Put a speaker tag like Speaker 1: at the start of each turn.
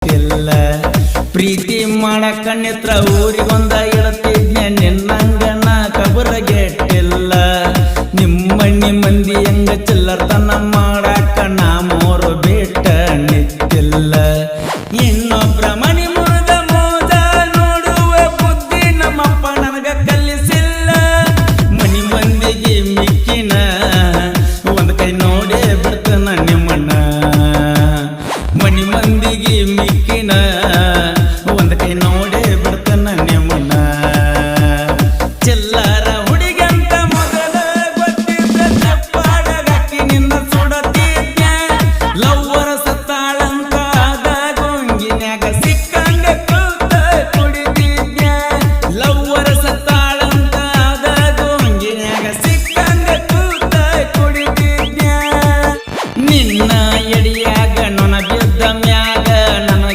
Speaker 1: ಇಲ್ಲ ಪ್ರೀತಿ ಮಾಡಕ ನಿತ್ರ ಊರಿಗೊಂದ ಇಳತಿದ್ನೆ ನಿನ್ನಂಗನ ಕಬರಗೆಟ್ಟಿಲ್ಲ ನಿಮ್ಮಣ್ಣಿ ಮಂದಿ ಹೆಂಗ ಚಿಲ್ಲರ್ತನ ಮಾಡಾಕ ನಾ ಮೋರು ಬಿಟ್ಟ ನಿತ್ತಿಲ್ಲ ಇನ್ನೊಬ್ರ ಮಣಿ ಮುರಿದ ಮೋದ ನೋಡುವ ಬುದ್ಧಿ ನಮ್ಮಪ್ಪ ನನಗ ಕಲಿಸಿಲ್ಲ ಮನಿ ಮಂದಿಗೆ ಮಿಕ್ಕಿನ ಒಂದ್ ಕೈ ನೋಡೇ ಬಿಡ್ತನ ನಿಮ್ಮಣ್ಣ ಮನಿ ಮಂದಿಗೆ ಮಿಕ್ಕಿನ